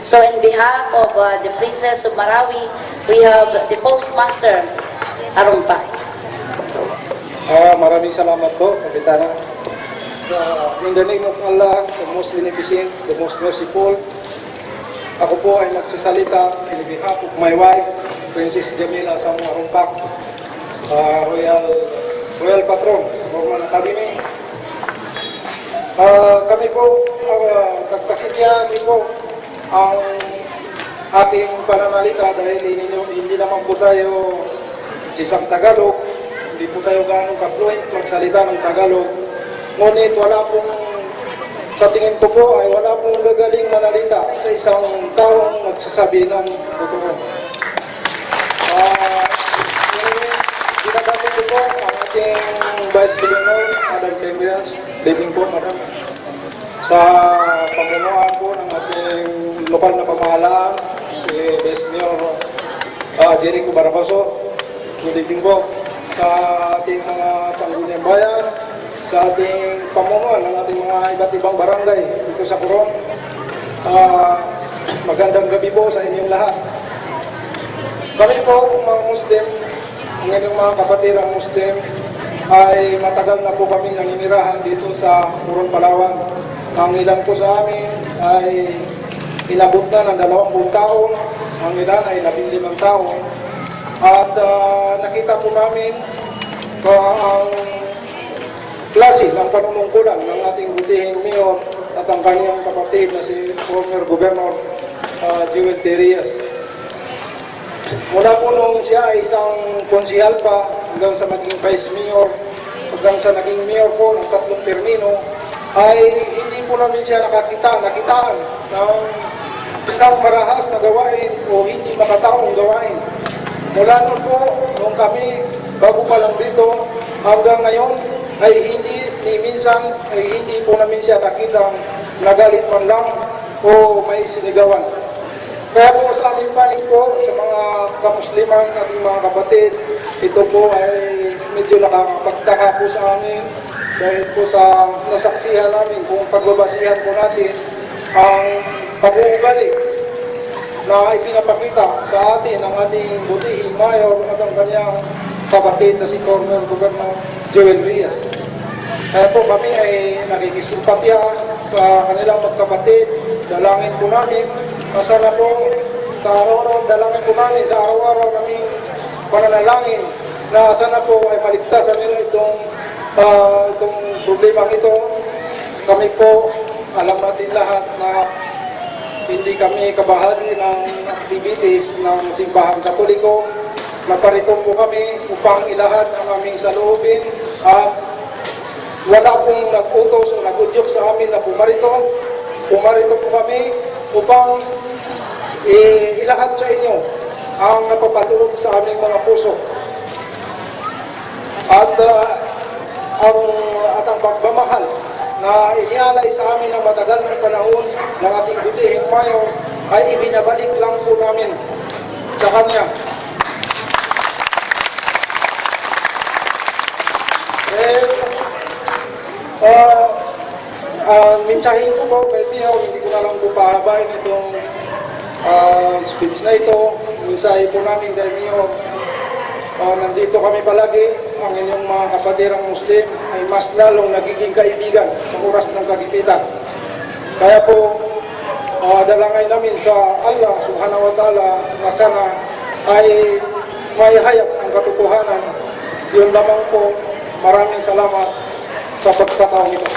So in behalf of the Princess of Marawi, we have the Postmaster, Arumpa. Maraming salamat po, Kapitana. In the name of Allah, the most beneficent, the most merciful, ako po ay magsasalita in behalf of my wife, Princess Jamila Samu Arumpak, Royal Patron, Norman Academy. Kami po, pagpasensyahan din po ang ating pananalita dahil hindi naman po tayo isang Tagalog, hindi po tayo gaano ka-fluent magsalita ng Tagalog. Ngunit wala pong, sa tingin ko po ay wala pong gagaling manalita sa isang taong nagsasabi ng totoo. Ginagamit ko po ang ating Vice Governor, Madam Clemens, living po, Madam, sa pamunuan po ng ating lokal na pamahalaan, si Vice Mayor Jericho Baracoso, living po, sa ating mga sangguniang bayan, sa ating pamunuan ng ating mga iba't ibang barangay dito sa Coron. Magandang gabi po sa inyong lahat. Kami po, mga Muslim, ang inyong mga kapatirang Muslim, ay matagal na po kami naninirahan dito sa Coron, Palawan. Ang ilan po sa amin ay inabot na ng 20 taon, ang ilan ay 15 taon. At nakita po namin ang klase ng panunungkulan ng ating butihing mayor at ang kanyang kapatid na si former Governor Jewel Terias. Mula po nung siya ay isang konsihal pa hanggang sa maging vice mayor, hanggang sa naging mayor po ng 3 termino, ay hindi po namin siya nakitaan ng isang marahas na gawain o hindi makataong gawain. Mula nun po, nung kami bago pa lang dito, hanggang ngayon, ay minsan hindi po namin siya nakitang nagalit man lang o may sinigawan. Kaya po sa aming panig po, sa mga kamusliman ating mga kapatid, ito po ay medyo nakakapagtaka po sa amin dahil po sa nasaksihan namin kung pagbabasihan po natin ang pag-uugali na ipinapakita sa atin ng ating butihing mayor at ang kanyang kapatid na si former Governor Jewel Terias. Kaya po kami ay nakikisimpatya sa kanilang magkapatid. Dalangin po namin, sana po sa araw-araw, dalangin po namin sa araw-araw naming pananalangin na sana po ay maligtasan nila itong problema ito. Kami po, alam natin lahat na hindi kami kabahagi ng activities ng Simbahang Katoliko. Naparito po kami upang ilahad ang aming saloobin at wala pong nag-utos o nag-udyok sa amin na pumarito. Pumarito po kami upang ilahad sa inyo ang napapatulog sa aming mga puso. At ang pagmamahal na inialay sa amin ng matagal na panahon ng ating butihing mayor ay ibinabalik lang po namin sa kanya. Mensahe ko po kay Mayor, hindi ko na lang po pahabain itong speech na ito. Mensahe po namin kay Mayor, nandito kami palagi, ang inyong mga kapatirang Muslim ay mas lalong nagiging kaibigan sa oras ng kagipitan. Kaya po, dalangay namin sa Allah subhanahu wa ta'ala na sana ay may hayap ang katotohanan. Yun lamang po, maraming salamat sa pagkataong ito.